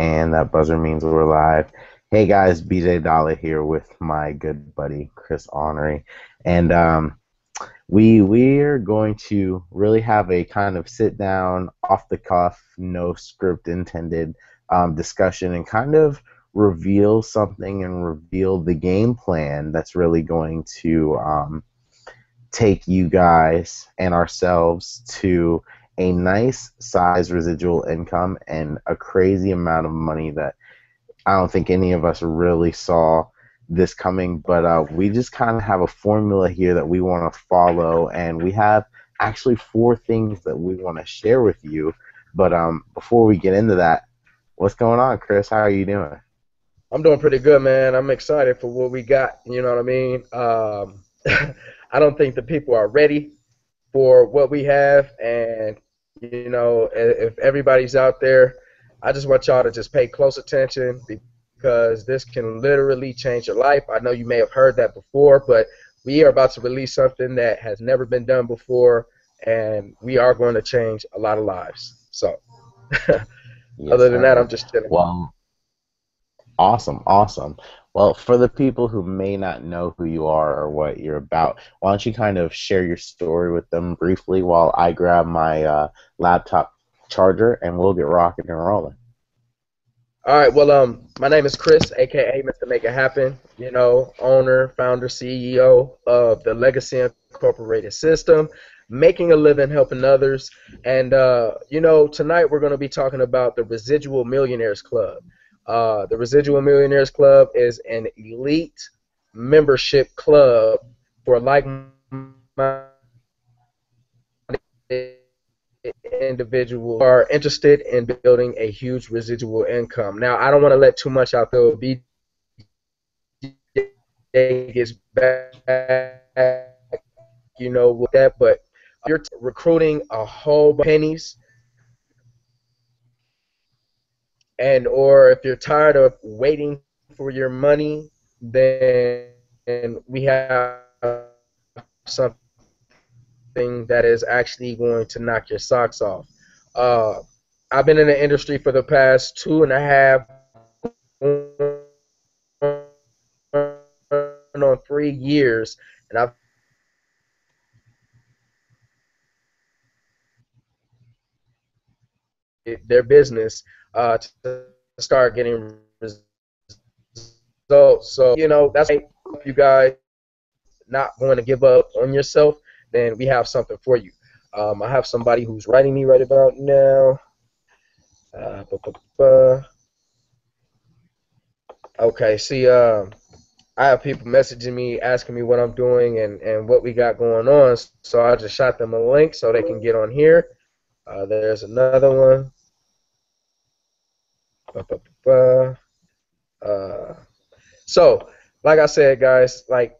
And that buzzer means we're live. Hey guys, BJ Dalla here with my good buddy Chris Honery, and we're going to really have a kind of sit down, off the cuff, no script intended discussion, and kind of reveal something and reveal the game plan that's really going to take you guys and ourselves to a nice size residual income and a crazy amount of money that I don't think any of us really saw this coming, but we just kind of have a formula here that we want to follow, and we have actually four things that we want to share with you. But before we get into that, what's going on, Chris? How are you doing? I'm doing pretty good, man. I'm excited for what we got. You know what I mean? I don't think the people are ready for what we have, and if everybody's out there, I just want y'all to just pay close attention because this can literally change your life. I know you may have heard that before, but we are about to release something that has never been done before, and we are going to change a lot of lives. So, Yes, other than that, I'm sir. just chilling. Well, awesome, awesome. Well, for the people who may not know who you are or what you're about, why don't you kind of share your story with them briefly while I grab my laptop charger and we'll get rocking and rolling. All right. Well, my name is Chris, aka Mr. Make It Happen. Owner, founder, CEO of the Legacy Incorporated system, making a living, helping others. And tonight we're going to be talking about the Residual Millionaires Club. The Residual Millionaires Club is an elite membership club for like-minded individuals who are interested in building a huge residual income. Now, I don't want to let too much out there. BJ gets back, with that, but you're recruiting a whole bunch of pennies, and or if you're tired of waiting for your money, then we have something that is actually going to knock your socks off. Uh, I've been in the industry for the past 2.5 on 3 years, and I've their business to start getting results. So that's why you guys not going to give up on yourself. Then we have something for you. I have somebody who's writing me right about now. Uh, bu- bu- bu- okay, see, I have people messaging me asking me what I'm doing and what we got going on. So I just shot them a link so they can get on here. There's another one. Ba, ba, ba, ba. Uh, so, like I said, guys, like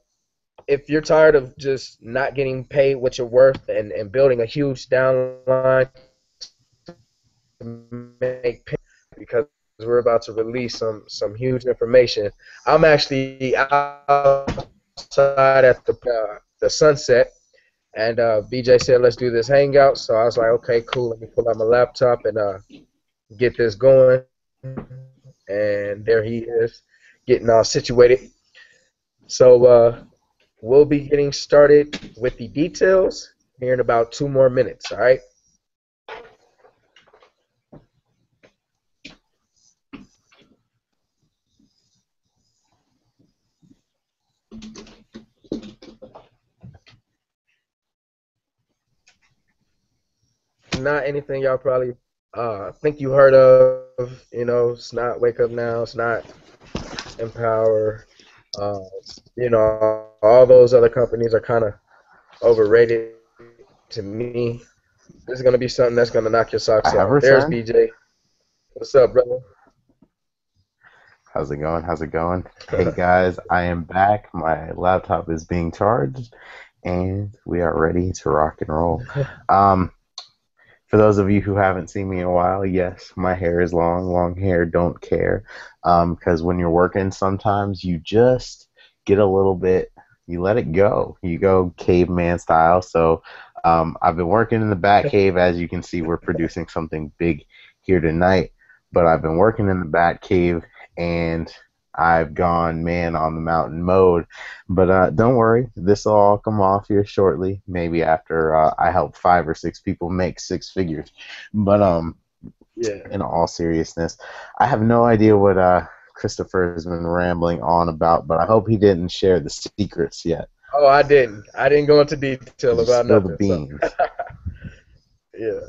if you're tired of just not getting paid what you're worth and building a huge downline to make pay, because we're about to release some huge information. I'm actually outside at the sunset, and BJ said let's do this hangout. So I was like, okay, cool. Let me pull out my laptop and get this going. And there he is, getting all situated. So we'll be getting started with the details here in about 2 more minutes. All right. Not anything y'all probably think you heard of. It's not Wake Up Now. It's not Empower. Uh, all those other companies are kind of overrated to me. This is gonna be something that's gonna knock your I socks have off. There's returned. BJ. What's up, brother? How's it going? How's it going? Hey guys, I am back. My laptop is being charged, and we are ready to rock and roll. Um, for those of you who haven't seen me in a while, yes, my hair is long. Long hair don't care. Because when you're working, sometimes you just get a little bit, you let it go. You go caveman style. So I've been working in the back cave. As you can see, we're producing something big here tonight. but I've been working in the Bat Cave and I've gone man on the mountain mode. But don't worry, this will all come off here shortly. Maybe after I help 5 or 6 people make 6 figures. But Yeah. in all seriousness, I have no idea what Christopher has been rambling on about, but I hope he didn't share the secrets yet. Oh, I didn't. I didn't go into detail Did you about spill the nothing. So beans? yeah.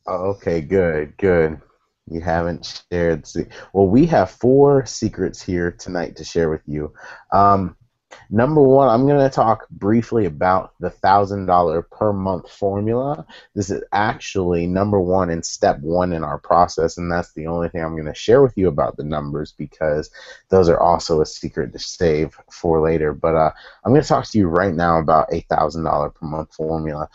Oh, okay, good, good. You haven't shared. Well, we have 4 secrets here tonight to share with you. Um, Number one, I'm going to talk briefly about the $1,000 per month formula. This is actually number one in step one in our process, and that's the only thing I'm going to share with you about the numbers because those are also a secret to save for later. But I'm going to talk to you right now about a $1,000 per month formula.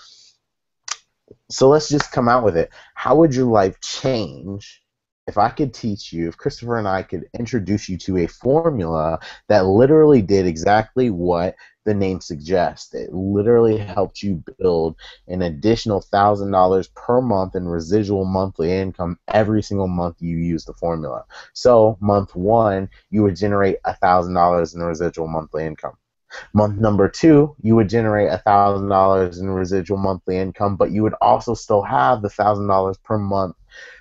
So let's just come out with it. How would your life change if I could teach you, if Christopher and I could introduce you to a formula that literally did exactly what the name suggests? It literally helped you build an additional $1,000 per month in residual monthly income every single month you use the formula. So month one, you would generate $1,000 in residual monthly income. Month number two, you would generate $1,000 in residual monthly income, but you would also still have the $1,000 per month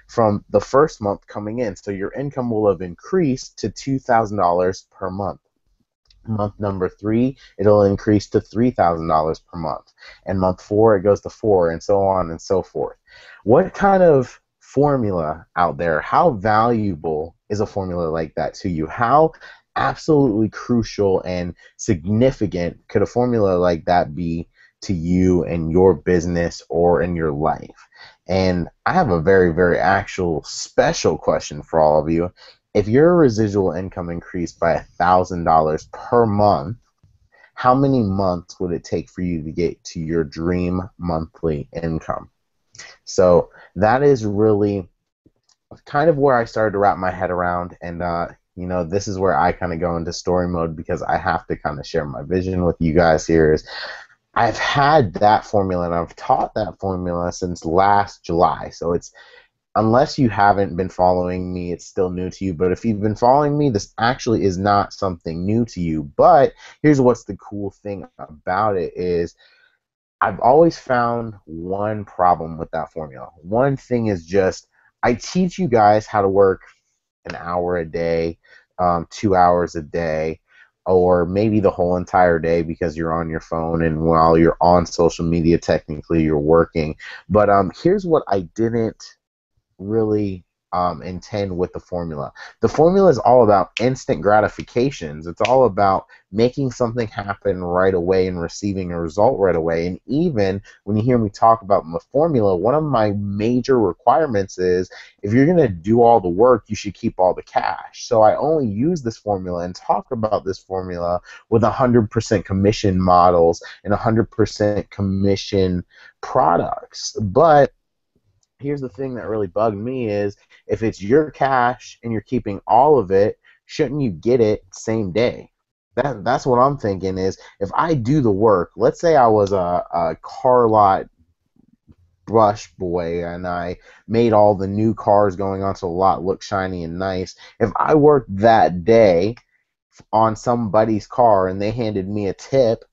from the first month coming in. So your income will have increased to $2,000 per month. Month number three, it'll increase to $3,000 per month. And month four, it goes to four, and so on and so forth. What kind of formula out there, how valuable is a formula like that to you? How absolutely crucial and significant could a formula like that be to you and your business or in your life? And I have a very, very actual special question for all of you. If your residual income increased by $1,000 per month, how many months would it take for you to get to your dream monthly income? So that is really kind of where I started to wrap my head around. And, this is where I kind of go into story mode because I have to kind of share my vision with you guys here. Is I've had that formula and I've taught that formula since last July. So it's unless you haven't been following me, it's still new to you. But if you've been following me, this actually is not something new to you. But here's what's the cool thing about it is I've always found one problem with that formula. One thing is just I teach you guys how to work an hour a day, 2 hours a day, or maybe the whole entire day because you're on your phone and while you're on social media, technically you're working. But here's what I didn't really intend with the formula. The formula is all about instant gratifications. It's all about making something happen right away and receiving a result right away. And even when you hear me talk about the formula, one of my major requirements is if you're going to do all the work, you should keep all the cash. So I only use this formula and talk about this formula with 100% commission models and 100% commission products. But here's the thing that really bugged me is if it's your cash and you're keeping all of it, shouldn't you get it same day? That's what I'm thinking is if I do the work, let's say I was a car lot brush boy and I made all the new cars going onto the lot look shiny and nice. If I worked that day on somebody's car and they handed me a tip,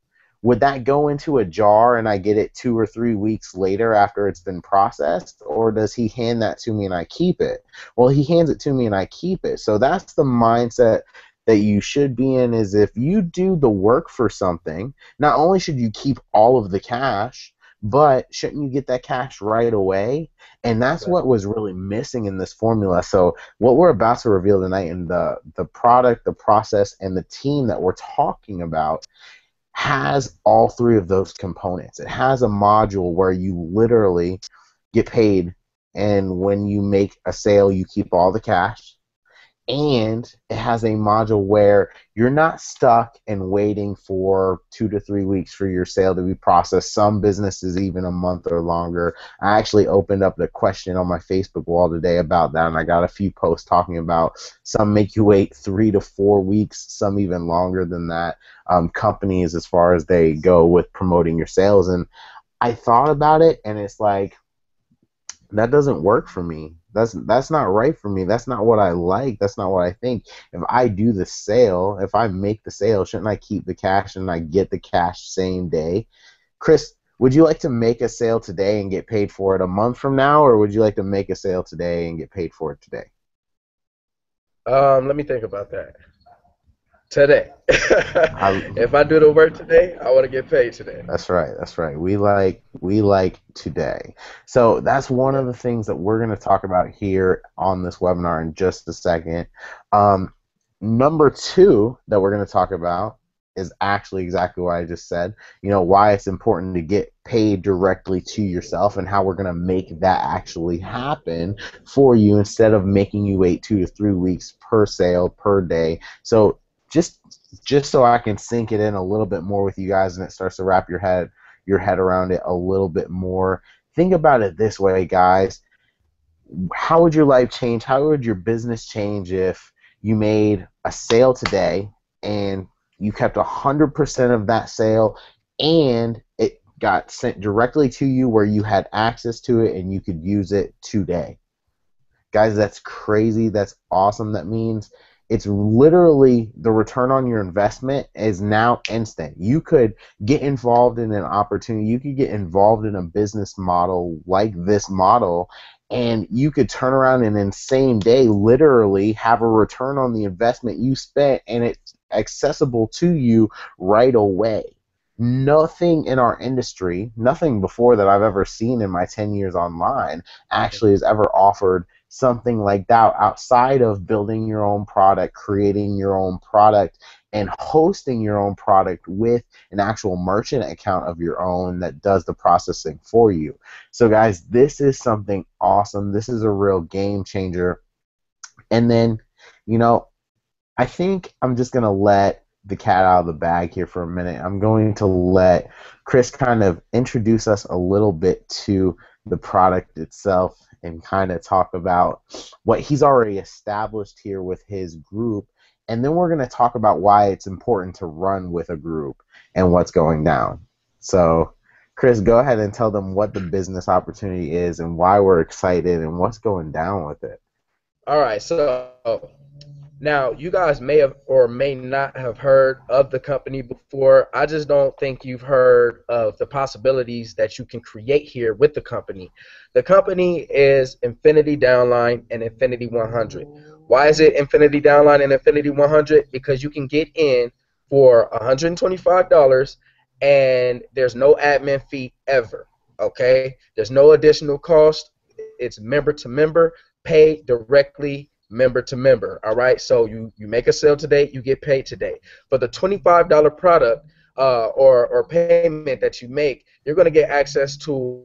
would that go into a jar and I get it 2 or 3 weeks later after it's been processed? Or does he hand that to me and I keep it? Well, he hands it to me and I keep it. So that's the mindset that you should be in is if you do the work for something, not only should you keep all of the cash, but shouldn't you get that cash right away? And that's Right. what was really missing in this formula. So what we're about to reveal tonight in the product, the process, and the team that we're talking about has all three of those components. It has a module where you literally get paid, and when you make a sale, you keep all the cash and it has a module where you're not stuck and waiting for 2 to 3 weeks for your sale to be processed. Some businesses even a month or longer. I actually opened up the question on my Facebook wall today about that, and I got a few posts talking about some make you wait 3 to 4 weeks, some even longer than that. Companies, as far as they go with promoting your sales, and I thought about it, and it's like that doesn't work for me. That's not right for me. That's not what I like. That's not what I think. If I do the sale, if I make the sale, shouldn't I keep the cash and I get the cash same day? Chris, would you like to make a sale today and get paid for it a month from now, or would you like to make a sale today and get paid for it today? Let me think about that. Today. I, If I do the work today, I want to get paid today. That's right. That's right. We like today. So that's one Yeah. of the things that we're going to talk about here on this webinar in just a second. Um, Number two that we're going to talk about is actually exactly what I just said. You know, why it's important to get paid directly to yourself and how we're going to make that actually happen for you instead of making you wait 2 to 3 weeks per sale per day. So just just so I can sink it in a little bit more with you guys and it starts to wrap your head around it a little bit more. Think about it this way, guys. How would your life change? How would your business change if you made a sale today and you kept 100% of that sale and it got sent directly to you where you had access to it and you could use it today? Guys, that's crazy. That's awesome. That means it's literally the return on your investment is now instant. You could get involved in an opportunity, you could get involved in a business model like this model, and you could turn around in an insane day, literally have a return on the investment you spent, and it's accessible to you right away. Nothing in our industry, nothing before that I've ever seen in my 10 years online actually has ever offered something like that outside of building your own product, creating your own product, and hosting your own product with an actual merchant account of your own that does the processing for you. So, guys, this is something awesome. This is a real game changer. And then, you know, I think I'm just going to let the cat out of the bag here for a minute. I'm going to let Chris kind of introduce us a little bit to the product itself and kind of talk about what he's already established here with his group. And then we're going to talk about why it's important to run with a group and what's going down. So, Chris, go ahead and tell them what the business opportunity is and why we're excited and what's going down with it. All right. So now you guys may have or may not have heard of the company before. I just don't think you've heard of the possibilities that you can create here with the company. The company is Infinity Downline and Infinity 100. Why is it Infinity Downline and Infinity 100? Because you can get in for $125 and there's no admin fee ever. Okay? There's no additional cost. It's member to member, pay directly member to member. All right. So you make a sale today, you get paid today. For the $25 product or payment that you make, you're going to get access to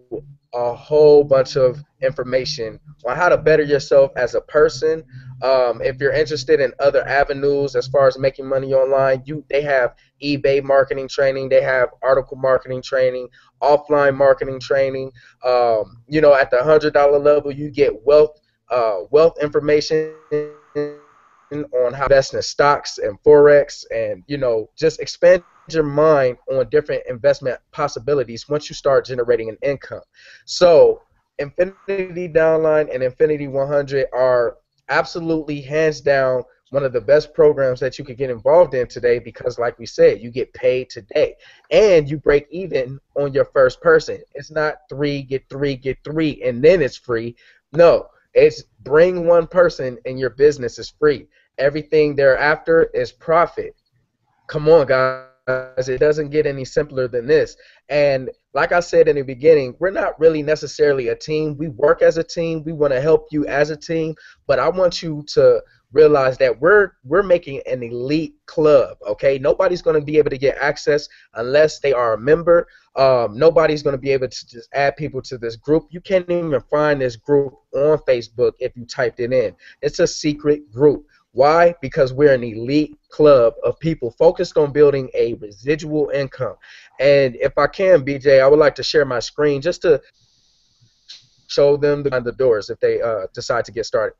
a whole bunch of information on how to better yourself as a person. If you're interested in other avenues as far as making money online, they have eBay marketing training, they have article marketing training, offline marketing training. At the $100 level, you get wealth information on how to invest in stocks and forex, and just expand your mind on different investment possibilities once you start generating an income. So Infinity Downline and Infinity 100 are absolutely hands down one of the best programs that you could get involved in today, because like we said, you get paid today and you break even on your first person. It's not get three and then it's free. No, it's bring one person and your business is free. Everything thereafter is profit. Come on, guys. It doesn't get any simpler than this. And like I said in the beginning, we're not really necessarily a team. We work as a team. We want to help you as a team. But I want you to realize that we're making an elite club. Okay, nobody's going to be able to get access unless they are a member. Nobody's going to be able to just add people to this group. You can't even find this group on Facebook if you typed it in. It's a secret group. Why? Because we're an elite club of people focused on building a residual income. And if I can, BJ, I would like to share my screen just to show them behind the doors if they decide to get started.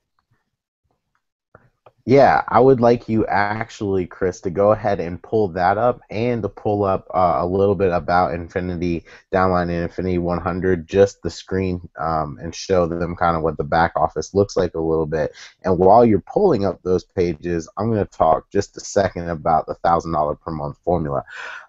Yeah, I would like you actually, Chris, to go ahead and pull that up and to pull up a little bit about Infinity Downline and Infinity 100, just the screen, and show them kind of what the back office looks like a little bit. And while you're pulling up those pages, I'm going to talk just a second about the $1,000 per month formula.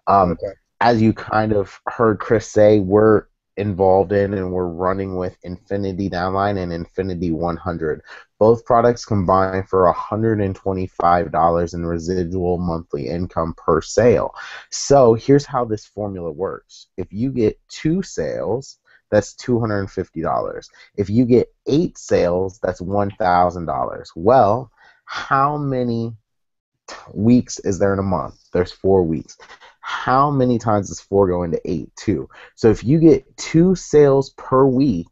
Um, Okay. as you kind of heard Chris say, we're involved in and we're running with Infinity Downline and Infinity 100. Both products combine for $125 in residual monthly income per sale. So here's how this formula works. If you get two sales, that's $250. If you get eight sales, that's $1,000. Well, how many weeks is there in a month? There's 4 weeks. How many times does four go into eight? Two. So if you get two sales per week,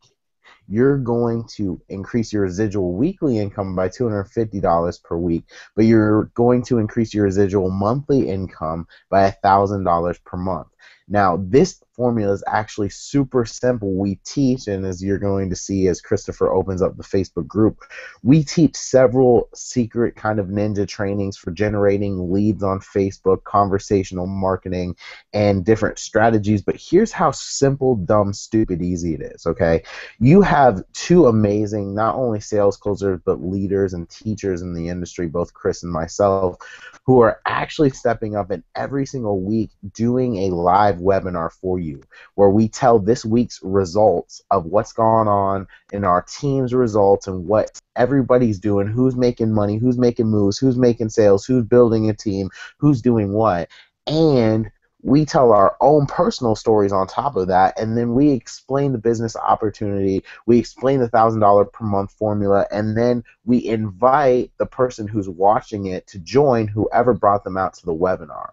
you're going to increase your residual weekly income by $250 per week, but you're going to increase your residual monthly income by $1,000 per month. Now, this formula is actually super simple. We teach, and as you're going to see as Christopher opens up the Facebook group, we teach several secret kind of ninja trainings for generating leads on Facebook, conversational marketing, and different strategies. But here's how simple, dumb, stupid, easy it is, okay? You have two amazing, not only sales closers, but leaders and teachers in the industry, both Chris and myself, who are actually stepping up and every single week doing a live webinar for you where we tell this week's results of what's going on in our team's results and what everybody's doing, who's making money, who's making moves, who's making sales, who's building a team, who's doing what. And we tell our own personal stories on top of that, and then we explain the business opportunity, we explain the $1,000 per month formula, and then we invite the person who's watching it to join whoever brought them out to the webinar.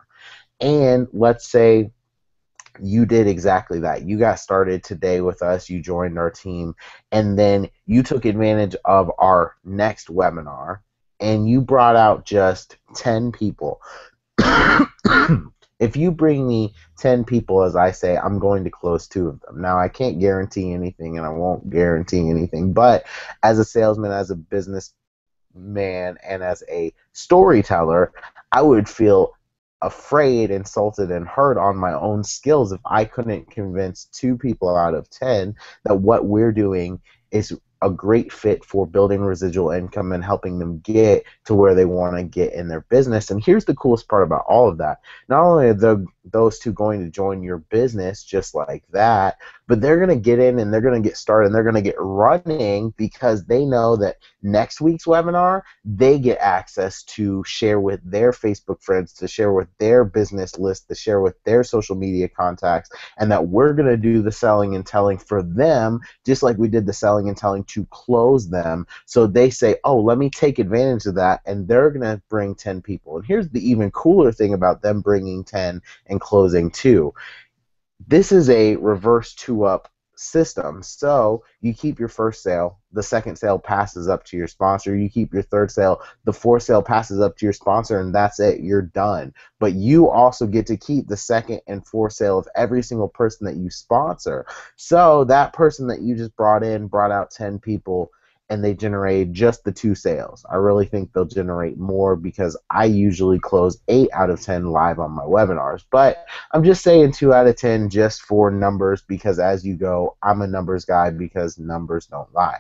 And let's say you did exactly that. You got started today with us, you joined our team, and then you took advantage of our next webinar and you brought out just 10 people. If you bring me 10 people, as I say, I'm going to close two of them. Now, I can't guarantee anything and I won't guarantee anything, but as a salesman, as a businessman, and as a storyteller, I would feel afraid, insulted, and hurt on my own skills if I couldn't convince two people out of 10 that what we're doing is a great fit for building residual income and helping them get to where they want to get in their business. And here's the coolest part about all of that. Not only are those two going to join your business just like that, but they're going to get in and they're going to get started and they're going to get running because they know that next week's webinar, they get access to share with their Facebook friends, to share with their business list, to share with their social media contacts, and that we're going to do the selling and telling for them, just like we did the selling and telling to close them. So they say, oh, let me take advantage of that, and they're going to bring 10 people. And here's the even cooler thing about them bringing 10 and closing 2. This is a reverse two-up system. So you keep your first sale, the second sale passes up to your sponsor. You keep your third sale, the fourth sale passes up to your sponsor, and that's it. You're done. But you also get to keep the second and fourth sale of every single person that you sponsor. So that person that you just brought in brought out 10 people and they generated just the two sales. I really think they'll generate more because I usually close 8 out of 10 live on my webinars. But I'm just saying 2 out of 10 just for numbers because as you go, I'm a numbers guy because numbers don't lie.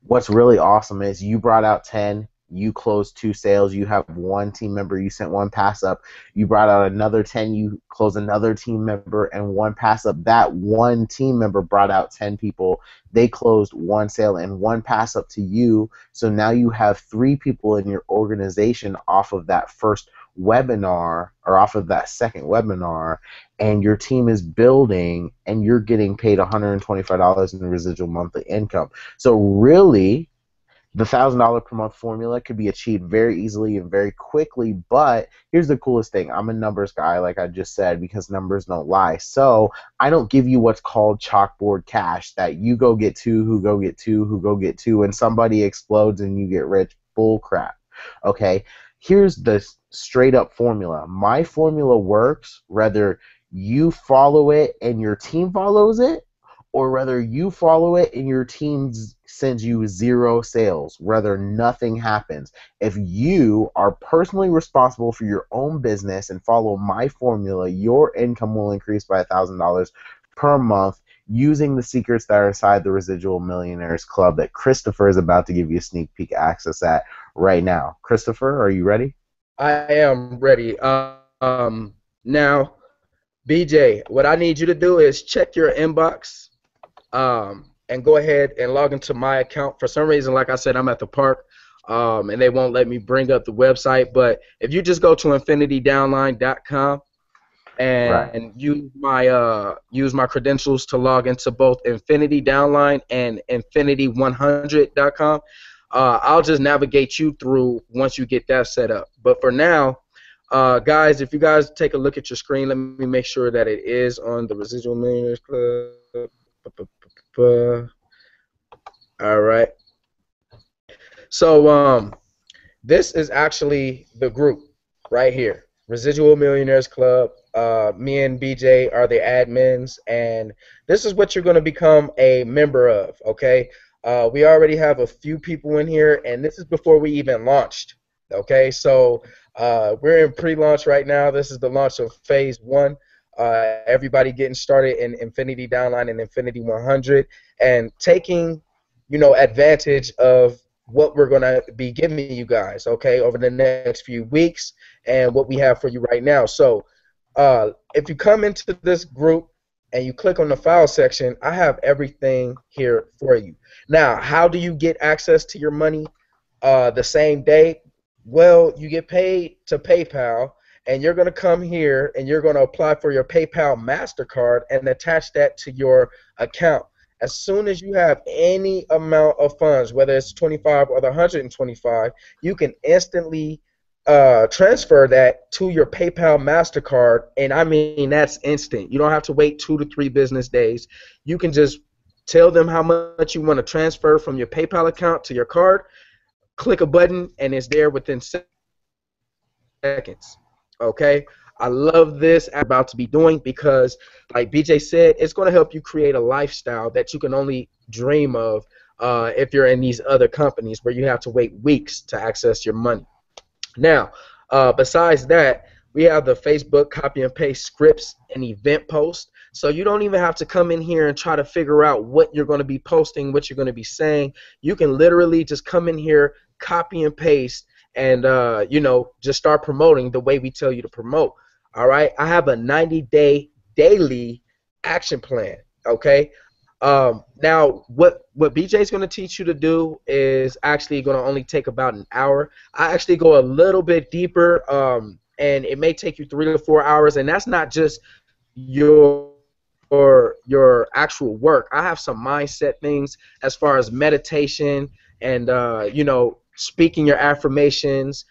What's really awesome is you brought out 10, you closed 2 sales, you have one team member, you sent one pass up, you brought out another 10, you closed another team member and one pass up. That one team member brought out 10 people, they closed one sale and one pass up to you. So now you have 3 people in your organization off of that first webinar or off of that second webinar, and your team is building and you're getting paid $125 in residual monthly income. So really, the $1,000 per month formula could be achieved very easily and very quickly. But here's the coolest thing: I'm a numbers guy, like I just said, because numbers don't lie. So I don't give you what's called chalkboard cash, that you go get 2, who go get 2, who go get 2, and somebody explodes and you get rich. Bull crap. Okay, here's the straight up formula. My formula works whether you follow it and your team follows it, or whether you follow it and your team sends you zero sales, whether nothing happens. If you are personally responsible for your own business and follow my formula, your income will increase by $1,000 per month using the secrets that are inside the Residual Millionaires Club that Christopher is about to give you a sneak peek access at right now. Christopher, are you ready? I am ready. Now, BJ, what I need you to do is check your inbox and go ahead and log into my account. For some reason, like I said, I'm at the park, and they won't let me bring up the website. But if you just go to infinitydownline.com Right. and use my credentials to log into both Infinity Downline and Infinity100.com, I'll just navigate you through once you get that set up. But for now, guys, if you guys take a look at your screen, let me make sure that it is on the Residual Millionaires Club. All right. So this is actually the group right here, Residual Millionaires Club. Me and BJ are the admins, and this is what you're going to become a member of. Okay. We already have a few people in here, and this is before we even launched. Okay, so we're in pre-launch right now. This is the launch of phase one. Everybody getting started in Infinity Downline and Infinity 100, and taking, advantage of what we're going to be giving you guys, okay, over the next few weeks and what we have for you right now. So if you come into this group and you click on the file section, I have everything here for you. Now, how do you get access to your money the same day? Well, you get paid to PayPal, and you're going to come here and you're going to apply for your PayPal MasterCard and attach that to your account. As soon as you have any amount of funds, whether it's 25 or the 125, you can instantly transfer that to your PayPal MasterCard, and I mean that's instant. You don't have to wait 2 to 3 business days. You can just tell them how much you want to transfer from your PayPal account to your card, click a button, and it's there within seconds. Okay, I love this about to be doing because, like BJ said, it's going to help you create a lifestyle that you can only dream of if you're in these other companies where you have to wait weeks to access your money. Now, besides that, we have the Facebook copy and paste scripts and event posts. So you don't even have to come in here and try to figure out what you're going to be posting, what you're going to be saying. You can literally just come in here, copy and paste, and just start promoting the way we tell you to promote. All right, I have a 90-day daily action plan. Okay. Now, what BJ is going to teach you to do is actually going to only take about an hour. I actually go a little bit deeper, and it may take you 3 to 4 hours, and that's not just your your actual work. I have some mindset things as far as meditation and speaking your affirmations.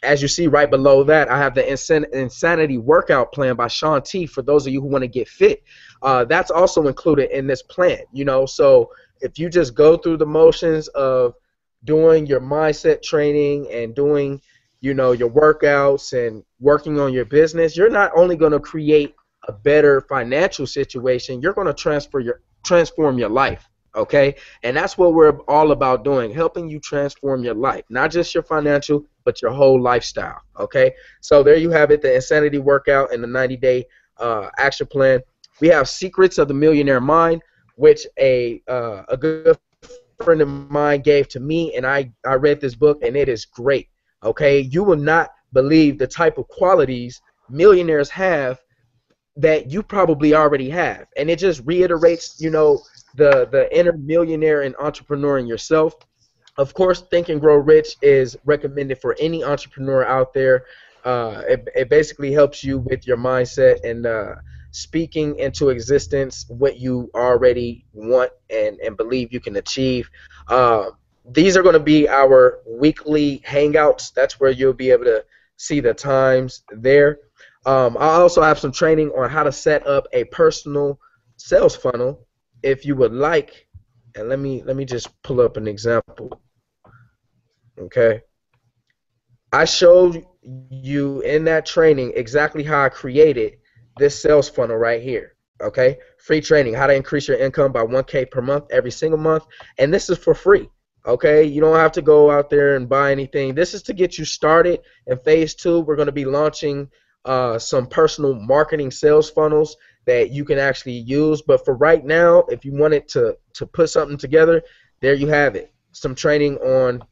As you see right below that, I have the Insanity Workout Plan by Sean T. For those of you who want to get fit, that's also included in this plan. So if you just go through the motions of doing your mindset training and doing, your workouts and working on your business, you're not only going to create a better financial situation, you're going to transform your life. Okay, and that's what we're all about doing, helping you transform your life, not just your financial, but your whole lifestyle. Okay, so there you have it, the Insanity Workout and the 90-day action plan. We have Secrets of the Millionaire Mind, which a good friend of mine gave to me, and I read this book, and it is great. Okay, you will not believe the type of qualities millionaires have that you probably already have, and it just reiterates, the inner millionaire and entrepreneur in yourself. Of course, Think and Grow Rich is recommended for any entrepreneur out there. It basically helps you with your mindset and speaking into existence what you already want and believe you can achieve. These are going to be our weekly hangouts. That's where you'll be able to see the times there. I also have some training on how to set up a personal sales funnel if you would like. And let me just pull up an example. Okay. I showed you in that training exactly how I created this sales funnel right here. Okay, free training, how to increase your income by 1K per month every single month, and this is for free. Okay, you don't have to go out there and buy anything. This is to get you started. In phase two, we're going to be launching some personal marketing sales funnels that you can actually use. But for right now, if you wanted to put something together, there you have it. Some training on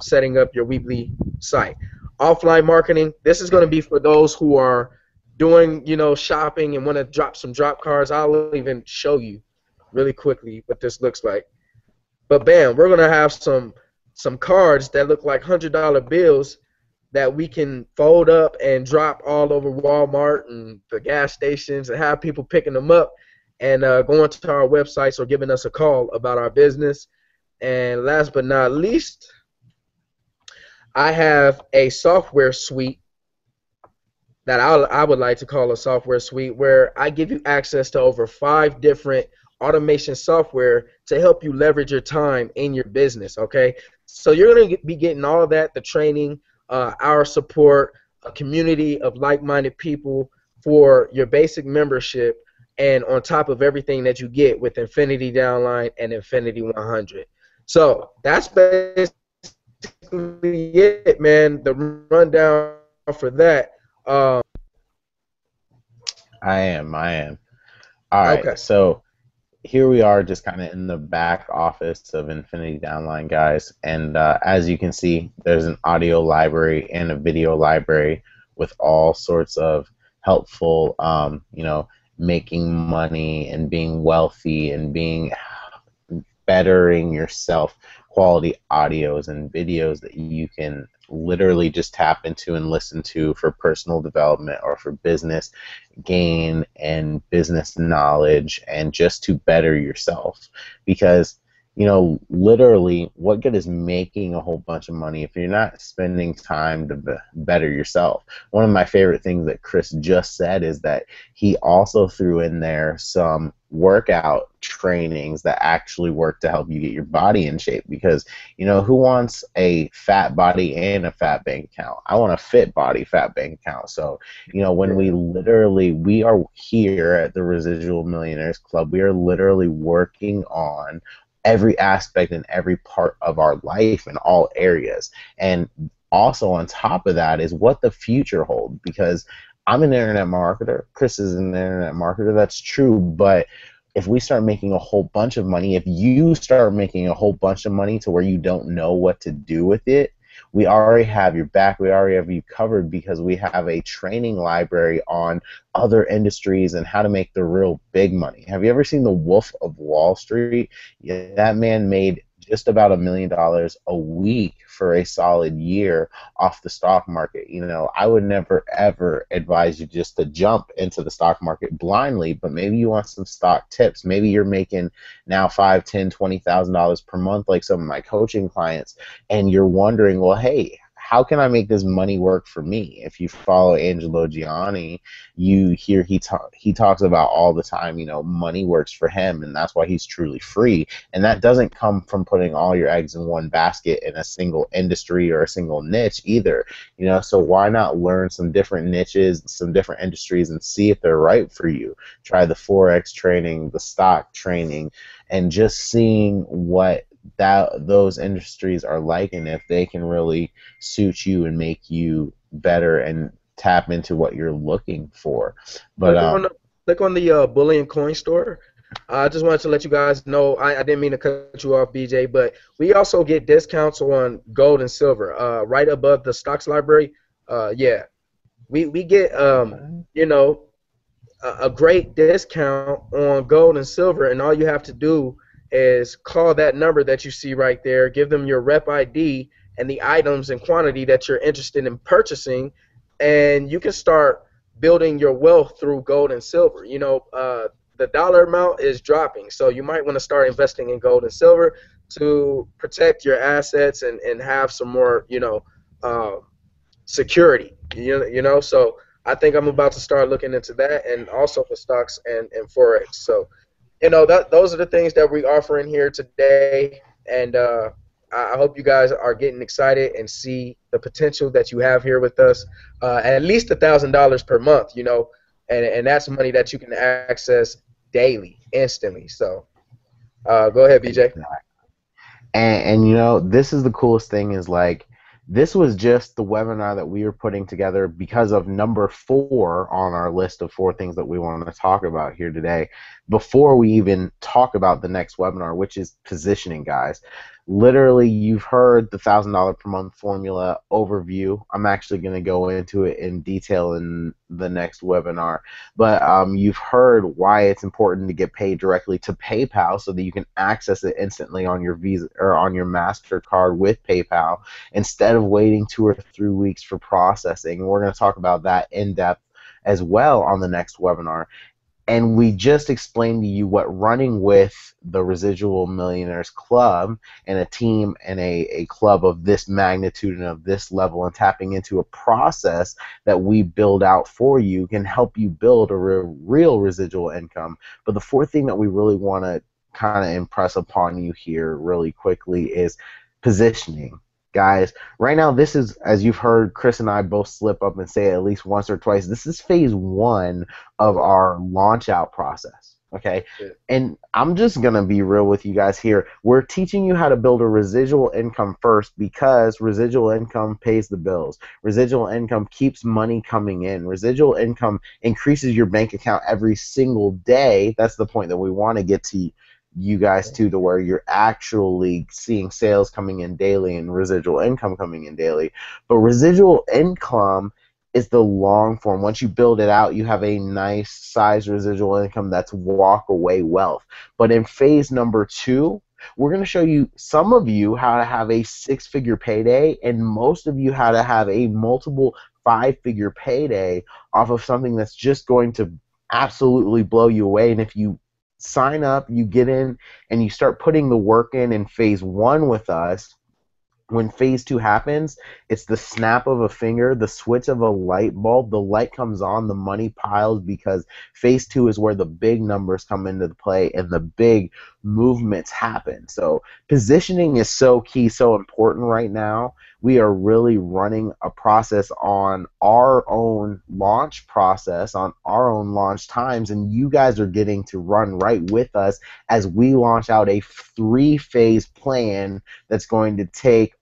setting up your weekly site. Offline marketing. This is going to be for those who are doing, shopping and want to drop some drop cards. I'll even show you really quickly what this looks like. But bam, we're gonna have some cards that look like $100 bills that we can fold up and drop all over Walmart and the gas stations and have people picking them up and going to our websites or giving us a call about our business. And last but not least, I have a software suite that I would like to call a software suite where I give you access to over 5 different automation software to help you leverage your time in your business. Okay, so you're going to be getting all of that, the training, our support, a community of like-minded people for your basic membership, and on top of everything that you get with Infinity Downline and Infinity 100. So that's basically it, man. The rundown for that. I am. All right, Okay. so here we are just kind of in the back office of Infinity Downline, guys. And as you can see, there's an audio library and a video library with all sorts of helpful, making money and being wealthy and being bettering yourself quality audios and videos that you can literally just tap into and listen to for personal development or for business gain and business knowledge and just to better yourself. Because literally, what good is making a whole bunch of money if you're not spending time to better yourself? One of my favorite things that Chris just said is that he also threw in there some workout trainings that actually work to help you get your body in shape. Because who wants a fat body and a fat bank account? I want a fit body, fat bank account. So when we are here at the Residual Millionaires Club, we are literally working on every aspect and every part of our life in all areas. And also on top of that is what the future holds. Because I'm an internet marketer, Chris is an internet marketer, that's true, but if we start making a whole bunch of money, if you start making a whole bunch of money to where you don't know what to do with it, we already have your back, we already have you covered, because we have a training library on other industries and how to make the real big money. Have you ever seen The Wolf of Wall Street? Yeah, that man made just about $1 million a week for a solid year off the stock market. I would never ever advise you just to jump into the stock market blindly, but maybe you want some stock tips. Maybe you're making now $5, $10, $20,000 per month like some of my coaching clients, and you're wondering, well, hey, how can I make this money work for me? If you follow Angelo Gianni, you hear he talks about all the time, money works for him, and that's why he's truly free. And that doesn't come from putting all your eggs in one basket in a single industry or a single niche either. So why not learn some different niches, some different industries, and see if they're right for you? Try the Forex training, the stock training, and just seeing what those industries are like, and if they can really suit you and make you better and tap into what you're looking for. But Click on the Bullion Coin Store. I just wanted to let you guys know, I didn't mean to cut you off, BJ, but we also get discounts on gold and silver. Right above the stocks library, yeah, we get a great discount on gold and silver, and all you have to do is call that number that you see right there, give them your rep ID and the items and quantity that you're interested in purchasing, and you can start building your wealth through gold and silver. The dollar amount is dropping, so you might want to start investing in gold and silver to protect your assets and have some more, uh, security. So I think I'm about to start looking into that, and also for stocks and forex. So that those are the things that we're offering here today, and I hope you guys are getting excited and see the potential that you have here with us. At least $1,000 per month. and that's money that you can access daily, instantly. So go ahead, BJ. And you know, this is the coolest thing is like this was just the webinar that we were putting together because of number 4 on our list of 4 things that we want to talk about here today before we even talk about the next webinar, which is positioning, guys. Literally, you've heard the $1,000 per month formula overview. I'm actually going to go into it in detail in the next webinar. But you've heard why it's important to get paid directly to PayPal so that you can access it instantly on your Visa or on your MasterCard with PayPal instead of waiting 2 or 3 weeks for processing. We're going to talk about that in depth as well on the next webinar. And we just explained to you what running with the Residual Millionaires Club and a team and a club of this magnitude and of this level and tapping into a process that we build out for you can help you build a real residual income. But the fourth thing that we really want to kind of impress upon you here really quickly is positioning. Guys, right now, this is, as you've heard Chris and I both slip up and say it at least once or twice, this is phase 1 of our launch out process. Okay. Yeah. And I'm just going to be real with you guys here. We're teaching you how to build a residual income first because residual income pays the bills. Residual income keeps money coming in. Residual income increases your bank account every single day. That's the point that we want to get to you guys to where you're actually seeing sales coming in daily and residual income coming in daily. But residual income is the long form. Once you build it out, you have a nice size residual income that's walk away wealth. But in phase number 2, we're going to show you, some of you, how to have a 6-figure payday, and most of you how to have a multiple 5-figure payday off of something that's just going to absolutely blow you away. And if you sign up, you get in, and you start putting the work in phase 1 with us, when phase 2 happens, it's the snap of a finger, the switch of a light bulb, the light comes on, the money piles, because phase 2 is where the big numbers come into play and the big movements happen. So positioning is so key, so important right now. We are really running a process on our own launch process, on our own launch times, and you guys are getting to run right with us as we launch out a 3-phase plan that's going to take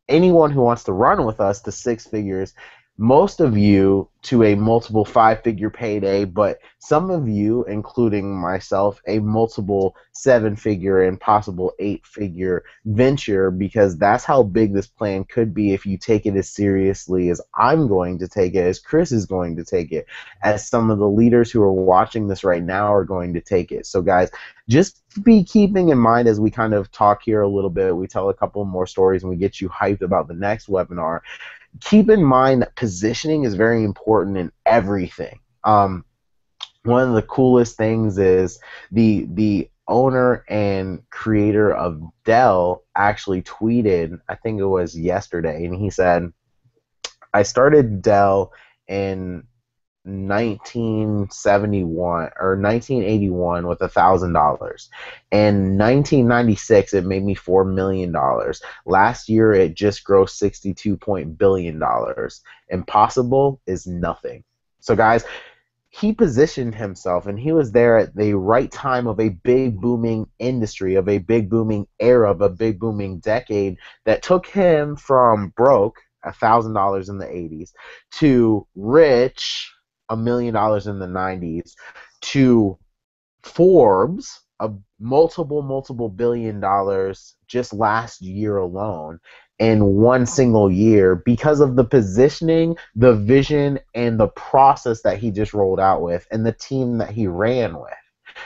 anyone who wants to run with us to 6 figures, most of you to a multiple 5-figure payday, but some of you, including myself, a multiple 7-figure and possible 8-figure venture, because that's how big this plan could be if you take it as seriously as I'm going to take it, as Chris is going to take it, as some of the leaders who are watching this right now are going to take it. So guys, just be keeping in mind as we kind of talk here a little bit, we tell a couple more stories and we get you hyped about the next webinar. Keep in mind that positioning is very important in everything. One of the coolest things is the owner and creator of Dell actually tweeted, I think it was yesterday, and he said, I started Dell in 1971 or 1981 with $1,000. In 1996, it made me $4 million. Last year, it just grossed $62 billion. Impossible is nothing. So, guys, he positioned himself and he was there at the right time of a big booming industry, of a big booming era, of a big booming decade that took him from broke, $1,000 in the 80s, to rich, $1 million in the 90s, to Forbes, a multiple billion dollars just last year alone, in one single year, because of the positioning, the vision, and the process that he just rolled out with, and the team that he ran with.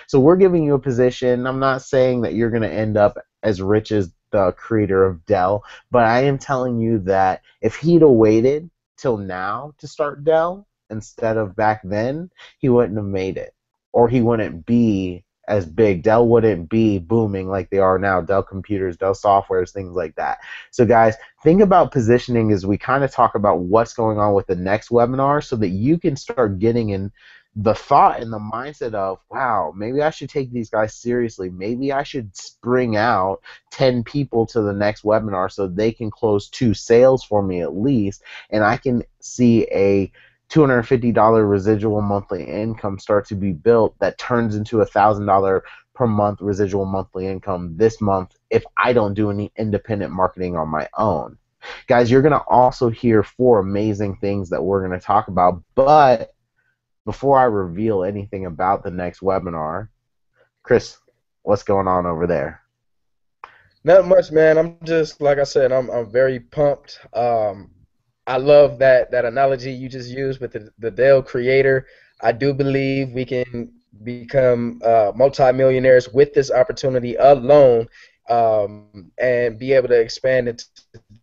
So we're giving you a position. I'm not saying that you're going to end up as rich as the creator of Dell, but I am telling you that if he'd have waited till now to start Dell instead of back then, he wouldn't have made it, or he wouldn't be as big. Dell wouldn't be booming like they are now. Dell computers, Dell softwares, things like that. So guys, think about positioning as we kind of talk about what's going on with the next webinar, so that you can start getting in the thought and the mindset of, wow, maybe I should take these guys seriously. Maybe I should bring out 10 people to the next webinar so they can close 2 sales for me at least, and I can see a $250 residual monthly income start to be built that turns into $1,000 per month residual monthly income this month if I don't do any independent marketing on my own. Guys, you're going to also hear four amazing things that we're going to talk about. But before I reveal anything about the next webinar, Chris, what's going on over there? Not much, man. I'm just like I said. I'm very pumped. I love that analogy you just used with the Dell creator. I do believe we can become multimillionaires with this opportunity alone, and be able to expand into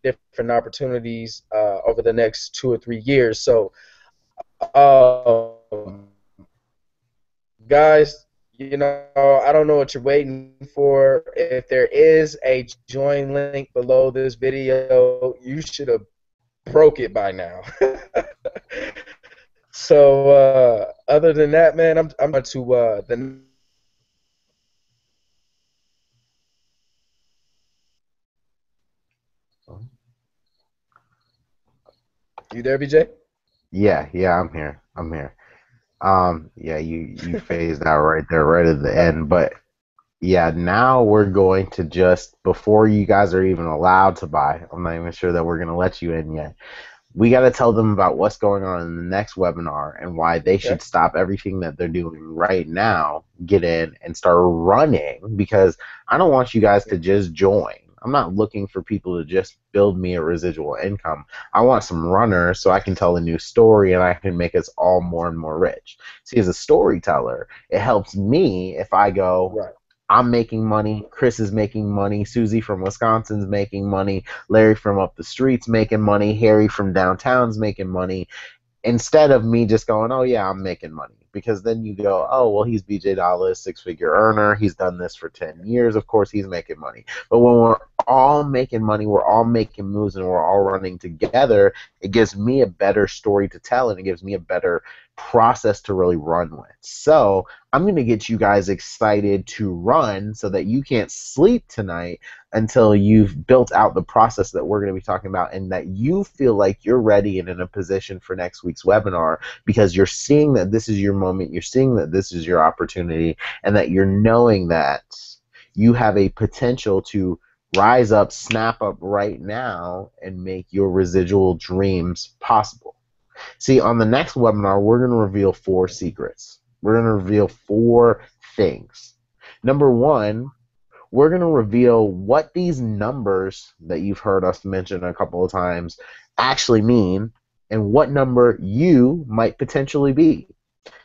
different opportunities over the next 2 or 3 years. So, um, guys, I don't know what you're waiting for. If there is a join link below this video, you should have broke it by now. So, other than that, man, I'm going to the. You there, BJ? Yeah, yeah, I'm here. I'm here. Yeah, you phased out right there, right at the end. But yeah, now we're going to just before you guys are even allowed to buy. I'm not even sure that we're gonna let you in yet. We got to tell them about what's going on in the next webinar and why they Okay. should stop everything that they're doing right now, get in and start running because I don't want you guys to just join. I'm not looking for people to just build me a residual income. I want some runners so I can tell a new story and I can make us all more and more rich. See, as a storyteller, it helps me if I go, Right. I'm making money, Chris is making money, Susie from Wisconsin's making money, Larry from up the street's making money, Harry from downtown's making money, instead of me just going, oh yeah, I'm making money. Because then you go, oh well, he's BJ Dallas, six-figure earner. He's done this for 10 years. Of course, he's making money. But when we're all making money, we're all making moves, and we're all running together, it gives me a better story to tell, and it gives me a better process to really run with. So I'm going to get you guys excited to run so that you can't sleep tonight until you've built out the process that we're going to be talking about and that you feel like you're ready and in a position for next week's webinar because you're seeing that this is your moment, you're seeing that this is your opportunity, and that you're knowing that you have a potential to rise up, snap up right now, and make your residual dreams possible. See, on the next webinar, we're going to reveal 4 secrets. We're going to reveal 4 things. Number 1, we're going to reveal what these numbers that you've heard us mention a couple of times actually mean and what number you might potentially be.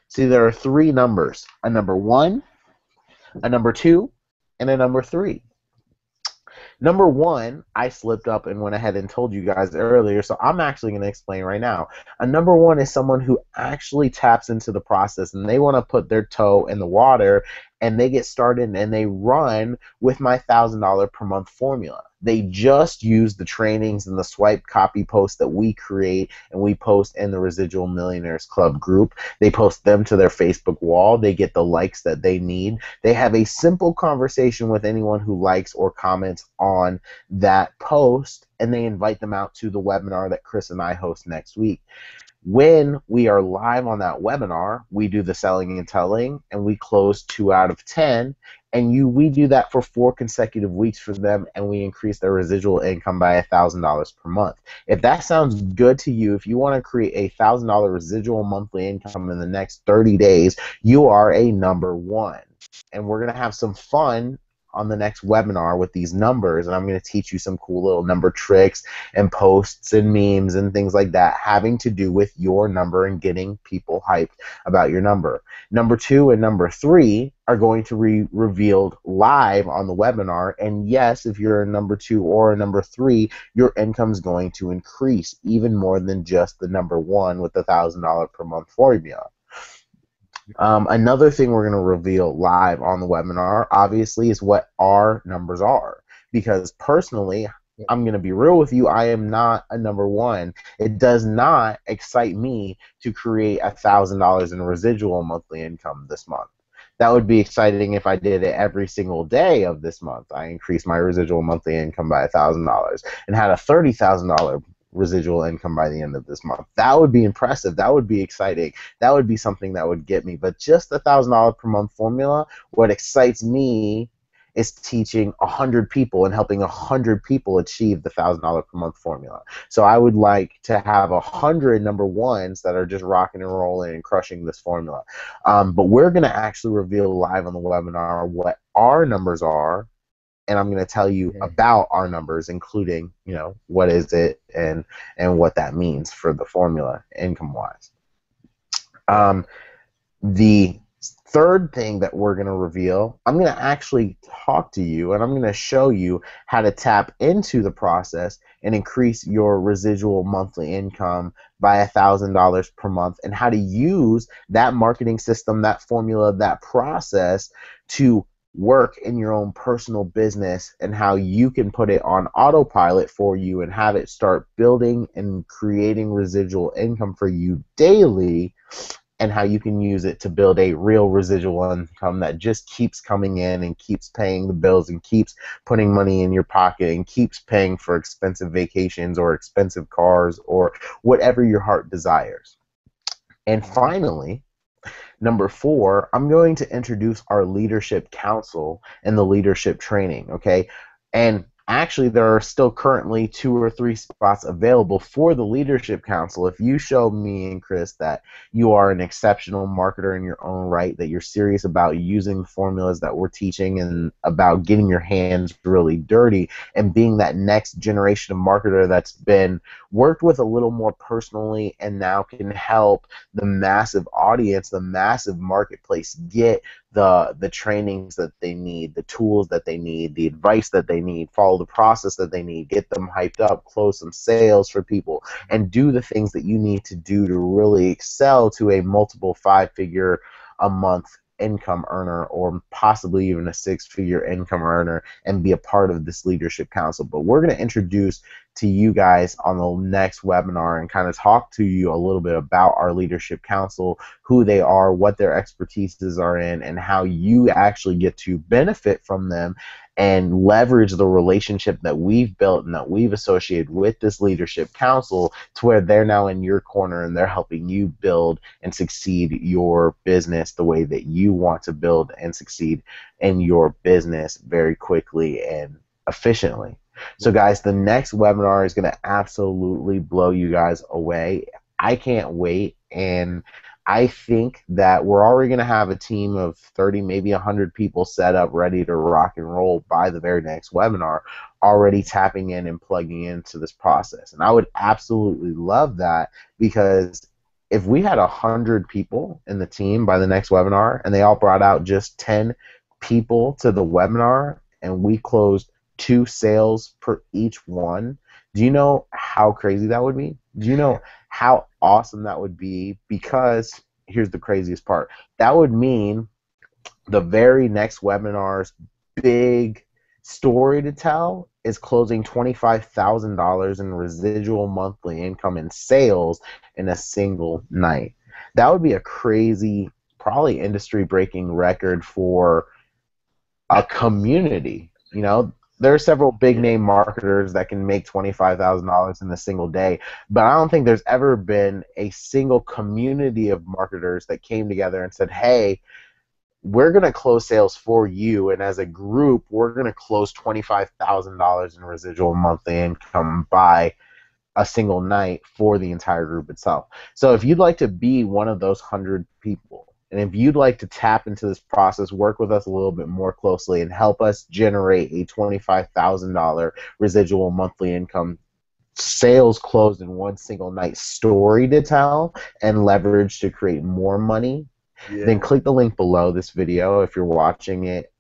See, there are 3 numbers, a number 1, a number 2, and a number 3. Number 1, I slipped up and went ahead and told you guys earlier, so I'm actually going to explain right now. A number 1 is someone who actually taps into the process and they want to put their toe in the water and they get started and they run with my $1,000 per month formula. They just use the trainings and the swipe copy posts that we create and we post in the Residual Millionaires Club group. They post them to their Facebook wall. They get the likes that they need. They have a simple conversation with anyone who likes or comments on that post, and they invite them out to the webinar that Chris and I host next week. When we are live on that webinar, we do the selling and telling, and we close 2 out of 10. And we do that for 4 consecutive weeks for them, and we increase their residual income by $1,000 per month. If that sounds good to you, if you want to create a $1,000 residual monthly income in the next 30 days, you are a number 1. And we're going to have some fun on the next webinar with these numbers, and I'm going to teach you some cool little number tricks and posts and memes and things like that having to do with your number and getting people hyped about your number. Number 2 and number 3 are going to be revealed live on the webinar, and yes, if you're a number 2 or a number 3, your income is going to increase even more than just the number 1 with the $1,000 per month formula. Another thing we're going to reveal live on the webinar, obviously, is what our numbers are. Because personally, I'm going to be real with you, I am not a number 1. It does not excite me to create $1,000 in residual monthly income this month. That would be exciting if I did it every single day of this month. I increased my residual monthly income by $1,000 and had a $30,000 residual income by the end of this month. That would be impressive. That would be exciting. That would be something that would get me. But just the $1,000 per month formula, what excites me is teaching 100 people and helping 100 people achieve the $1,000 per month formula. So I would like to have 100 number ones that are just rocking and rolling and crushing this formula. But we're going to actually reveal live on the webinar what our numbers are, and I'm going to tell you about our numbers, including, what is it and what that means for the formula income wise. The third thing that we're going to reveal, I'm going to actually talk to you and I'm going to show you how to tap into the process and increase your residual monthly income by $1,000 per month, and how to use that marketing system, that formula, that process to work in your own personal business, and how you can put it on autopilot for you and have it start building and creating residual income for you daily, and how you can use it to build a real residual income that just keeps coming in and keeps paying the bills and keeps putting money in your pocket and keeps paying for expensive vacations or expensive cars or whatever your heart desires. And finally, number 4, I'm going to introduce our leadership council and the leadership training, okay? And actually, there are still currently 2 or 3 spots available for the leadership council. If you show me and Chris that you are an exceptional marketer in your own right, that you're serious about using the formulas that we're teaching and about getting your hands really dirty and being that next generation of marketer that's been worked with a little more personally and now can help the massive audience, the massive marketplace get the trainings that they need, the tools that they need, the advice that they need, follow the process that they need, get them hyped up, close some sales for people, and do the things that you need to do to really excel to a multiple 5-figure a month income earner, or possibly even a 6-figure income earner, and be a part of this leadership council. But we're going to introduce to you guys on the next webinar and kind of talk to you a little bit about our leadership council, who they are, what their expertises are in, and how you actually get to benefit from them and leverage the relationship that we've built and that we've associated with this leadership council to where they're now in your corner and they're helping you build and succeed your business the way that you want to build and succeed in your business very quickly and efficiently. So guys, the next webinar is going to absolutely blow you guys away. I can't wait, and I think that we're already going to have a team of 30, maybe 100 people set up ready to rock and roll by the very next webinar, already tapping in and plugging into this process. And I would absolutely love that, because if we had 100 people in the team by the next webinar and they all brought out just 10 people to the webinar and we closed 2 sales per each one, do you know how crazy that would be? Do you know how awesome that would be? Because here's the craziest part. That would mean the very next webinar's big story to tell is closing $25,000 in residual monthly income in sales in a single night. That would be a crazy, probably industry-breaking record for a community. There are several big name marketers that can make $25,000 in a single day, but I don't think there's ever been a single community of marketers that came together and said, hey, we're going to close sales for you, and as a group, we're going to close $25,000 in residual monthly income by a single night for the entire group itself. So if you'd like to be one of those 100 people, and if you'd like to tap into this process, work with us a little bit more closely, and help us generate a $25,000 residual monthly income sales closed in one single night story to tell and leverage to create more money, then click the link below this video if you're watching it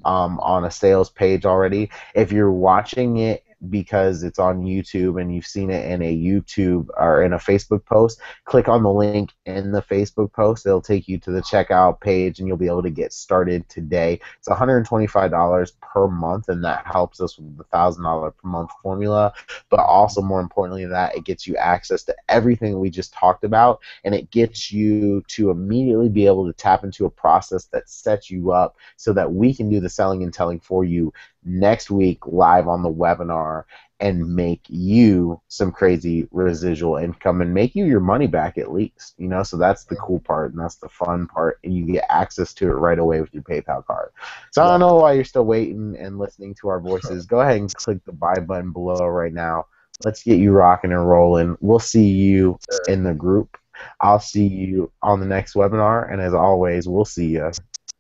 on a sales page already. If you're watching it because it's on YouTube and you've seen it in a YouTube or in a Facebook post, click on the link in the Facebook post. It'll take you to the checkout page and you'll be able to get started today. It's $125 per month, and that helps us with the $1,000 per month formula. But also, more importantly than that, it gets you access to everything we just talked about, and it gets you to immediately be able to tap into a process that sets you up so that we can do the selling and telling for you next week live on the webinar, and make you some crazy residual income and make you your money back at least, you know. So that's the cool part, and that's the fun part, and you get access to it right away with your PayPal card. So I don't Yeah. know why you're still waiting and listening to our voices. Go ahead and click the buy button below right now. Let's get you rocking and rolling. We'll see you in the group. I'll see you on the next webinar, and as always, we'll see you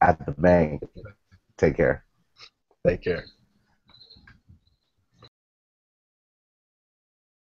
at the bank. Take care. Take care.